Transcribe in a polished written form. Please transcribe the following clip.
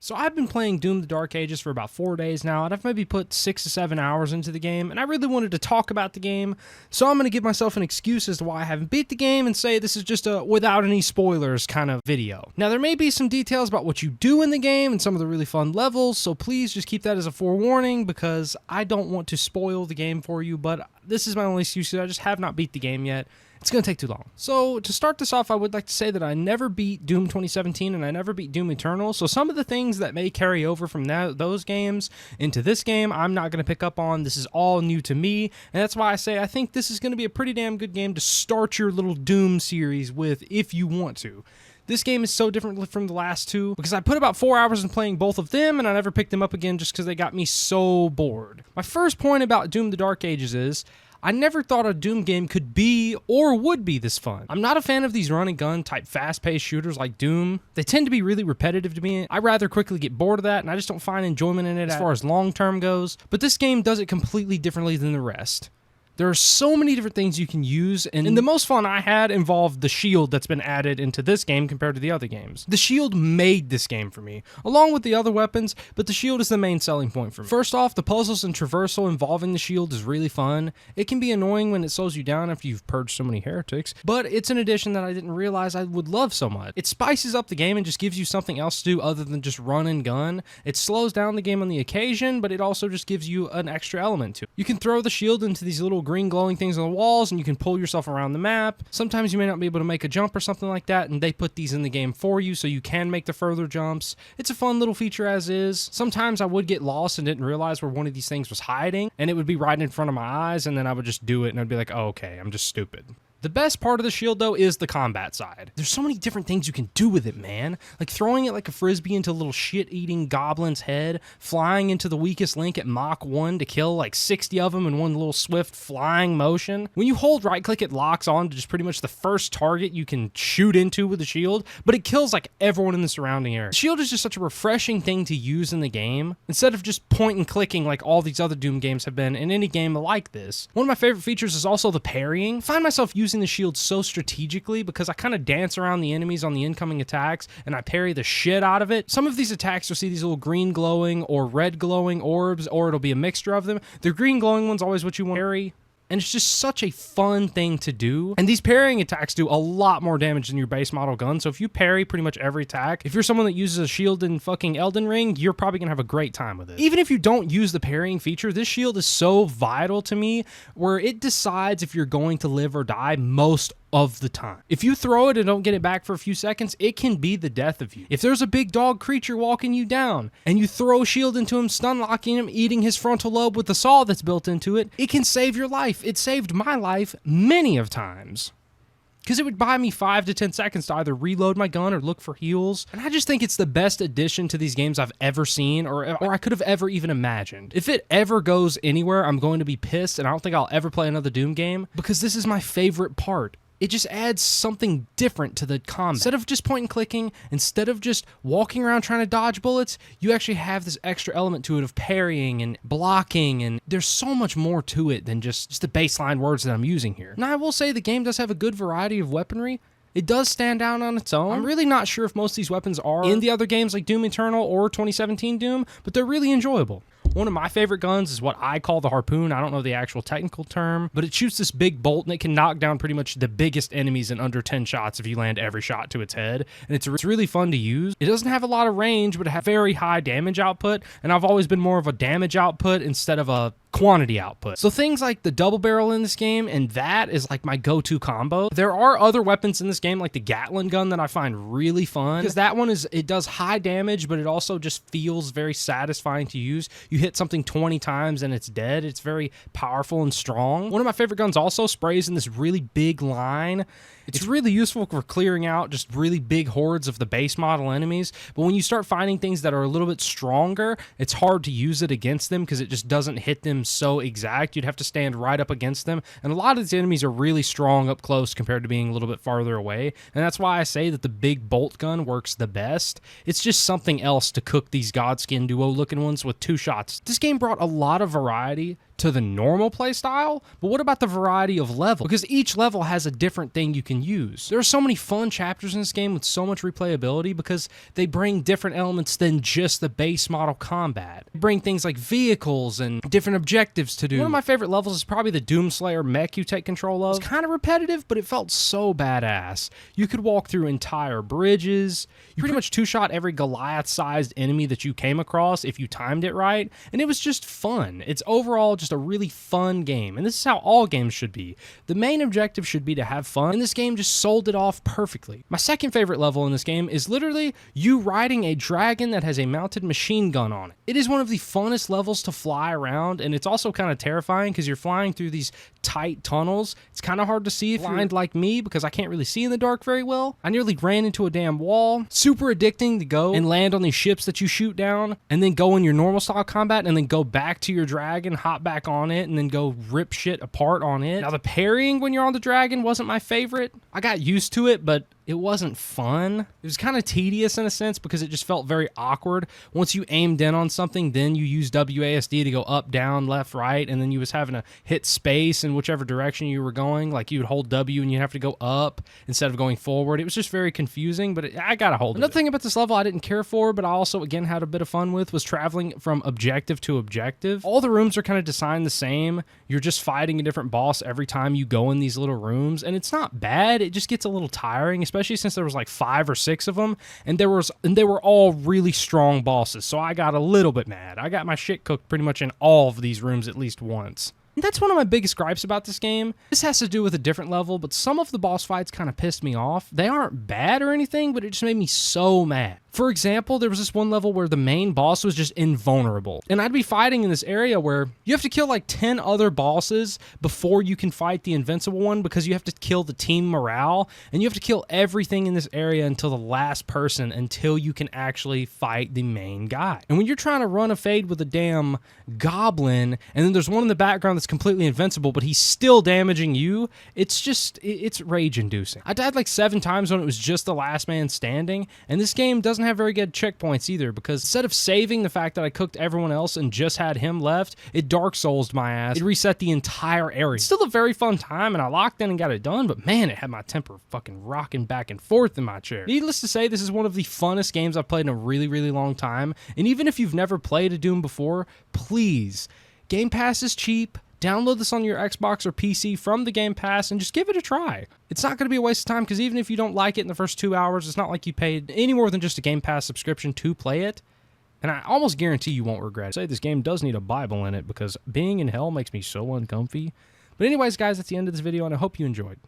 So I've been playing Doom the Dark Ages for about 4 days now, and I've maybe put 6 to 7 hours into the game, and I really wanted to talk about the game, so I'm going to give myself an excuse as to why I haven't beat the game and say this is just a without any spoilers kind of video. Now there may be some details about what you do in the game and some of the really fun levels, so please just keep that as a forewarning because I don't want to spoil the game for you, but this is my only excuse. I just have not beat the game yet. It's going to take too long. So to start this off, I would like to say that I never beat Doom 2017 and I never beat Doom Eternal. So some of the things that may carry over from those games into this game, I'm not going to pick up on. This is all new to me. And that's why I say I think this is going to be a pretty damn good game to start your little Doom series with if you want to. This game is so different from the last two because I put about 4 hours in playing both of them and I never picked them up again just because they got me so bored. My first point about Doom the Dark Ages is I never thought a Doom game could be or would be this fun. I'm not a fan of these run and gun type fast-paced shooters like Doom. They tend to be really repetitive to me. I rather quickly get bored of that and I just don't find enjoyment in it as far as long-term goes. But this game does it completely differently than the rest. There are so many different things you can use, and the most fun I had involved the shield that's been added into this game compared to the other games. The shield made this game for me, along with the other weapons, but the shield is the main selling point for me. First off, the puzzles and traversal involving the shield is really fun. It can be annoying when it slows you down after you've purged so many heretics, but it's an addition that I didn't realize I would love so much. It spices up the game and just gives you something else to do other than just run and gun. It slows down the game on the occasion, but it also just gives you an extra element to it. You can throw the shield into these little green glowing things on the walls and you can pull yourself around the map. Sometimes you may not be able to make a jump or something like that, and they put these in the game for you so you can make the further jumps. It's a fun little feature as is. Sometimes I would get lost and didn't realize where one of these things was hiding, and it would be right in front of my eyes, and then I would just do it and I'd be like, oh, okay, I'm just stupid. The best part of the shield, though, is the combat side. There's so many different things you can do with it, man. Like throwing it like a frisbee into a little shit-eating goblin's head, flying into the weakest link at Mach 1 to kill like 60 of them in one little swift flying motion. When you hold right-click, it locks on to just pretty much the first target you can shoot into with the shield, but it kills like everyone in the surrounding area. The shield is just such a refreshing thing to use in the game, instead of just point and clicking like all these other Doom games have been in any game like this. One of my favorite features is also the parrying. I find myself using the shield so strategically because I kind of dance around the enemies on the incoming attacks and I parry the shit out of it. Some of these attacks you'll see these little green glowing or red glowing orbs, or it'll be a mixture of them. The green glowing one's always what you want to parry. And it's just such a fun thing to do. And these parrying attacks do a lot more damage than your base model gun. So if you parry pretty much every attack, if you're someone that uses a shield in fucking Elden Ring, you're probably gonna have a great time with it. Even if you don't use the parrying feature, this shield is so vital to me where it decides if you're going to live or die most of the time. If you throw it and don't get it back for a few seconds, it can be the death of you. If there's a big dog creature walking you down and you throw a shield into him, stun locking him, eating his frontal lobe with the saw that's built into it, it can save your life. It saved my life many of times. Because it would buy me 5 to 10 seconds to either reload my gun or look for heals. And I just think it's the best addition to these games I've ever seen or I could have ever even imagined. If it ever goes anywhere, I'm going to be pissed and I don't think I'll ever play another Doom game because this is my favorite part. It just adds something different to the combat. Instead of just point and clicking, instead of just walking around trying to dodge bullets, you actually have this extra element to it of parrying and blocking, and there's so much more to it than just the baseline words that I'm using here. Now, I will say the game does have a good variety of weaponry. It does stand out on its own. I'm really not sure if most of these weapons are in the other games like Doom Eternal or 2017 Doom, but they're really enjoyable. One of my favorite guns is what I call the harpoon. I don't know the actual technical term, but it shoots this big bolt and it can knock down pretty much the biggest enemies in under 10 shots if you land every shot to its head. And it's really fun to use. It doesn't have a lot of range, but it has very high damage output. And I've always been more of a damage output instead of a quantity output. So things like the double barrel in this game, and that is like my go-to combo. There are other weapons in this game like the Gatling gun that I find really fun because that one it does high damage, but it also just feels very satisfying to use. You hit something 20 times and it's dead. It's very powerful and strong. One of my favorite guns also sprays in this really big line. It's really useful for clearing out just really big hordes of the base model enemies, but when you start finding things that are a little bit stronger, it's hard to use it against them because it just doesn't hit them so exact. You'd have to stand right up against them, and a lot of these enemies are really strong up close compared to being a little bit farther away, and that's why I say that the big bolt gun works the best. It's just something else to cook these Godskin duo looking ones with 2 shots. This game brought a lot of variety to the normal playstyle, but what about the variety of level? Because each level has a different thing you can use. There are so many fun chapters in this game with so much replayability because they bring different elements than just the base model combat. They bring things like vehicles and different objectives to do. One of my favorite levels is probably the Doomslayer mech you take control of. It's kind of repetitive, but it felt so badass. You could walk through entire bridges. You pretty much two-shot every Goliath-sized enemy that you came across if you timed it right, and it was just fun. It's overall just a really fun game, and this is how all games should be. The main objective should be to have fun, and this game just sold it off perfectly. My second favorite level in this game is literally you riding a dragon that has a mounted machine gun on it. It is one of the funnest levels to fly around, and it's also kind of terrifying because you're flying through these tight tunnels. It's kind of hard to see if you're blind like me because I can't really see in the dark very well. I nearly ran into a damn wall. Super addicting to go and land on these ships that you shoot down and then go in your normal style combat and then go back to your dragon, hop back on it, and then go rip shit apart on it. Now, the parrying when you're on the dragon wasn't my favorite. I got used to it, but it wasn't fun. It was kind of tedious in a sense because it just felt very awkward. Once you aimed in on something, then you use WASD to go up, down, left, right, and then you was having to hit space in whichever direction you were going. Like you would hold W and you'd have to go up instead of going forward. It was just very confusing, but I got a hold of it. Another thing about this level I didn't care for, but I also, again, had a bit of fun with was traveling from objective to objective. All the rooms are kind of designed the same. You're just fighting a different boss every time you go in these little rooms, and it's not bad. It just gets a little tiring, especially since there was like 5 or 6 of them, and they were all really strong bosses, so I got a little bit mad. I got my shit cooked pretty much in all of these rooms at least once. And that's one of my biggest gripes about this game. This has to do with a different level, but some of the boss fights kind of pissed me off. They aren't bad or anything, but it just made me so mad. For example, there was this one level where the main boss was just invulnerable. And I'd be fighting in this area where you have to kill like 10 other bosses before you can fight the invincible one because you have to kill the team morale. And you have to kill everything in this area until the last person until you can actually fight the main guy. And when you're trying to run a fade with a damn goblin, and then there's one in the background that's completely invincible, but he's still damaging you, it's rage-inducing. I died like 7 times when it was just the last man standing, and this game doesn't have very good checkpoints either because instead of saving the fact that I cooked everyone else and just had him left, it Dark Souls'd my ass. It reset the entire area. It's still a very fun time, and I locked in and got it done, but man, it had my temper fucking rocking back and forth in my chair. Needless to say, this is one of the funnest games I've played in a really, really long time, and even if you've never played a Doom before, please, Game Pass is cheap. Download this on your Xbox or PC from the Game Pass and just give it a try. It's not going to be a waste of time because even if you don't like it in the first 2 hours, it's not like you paid any more than just a Game Pass subscription to play it. And I almost guarantee you won't regret it. Say this game does need a Bible in it because being in hell makes me so uncomfy. But anyways, guys, that's the end of this video, and I hope you enjoyed.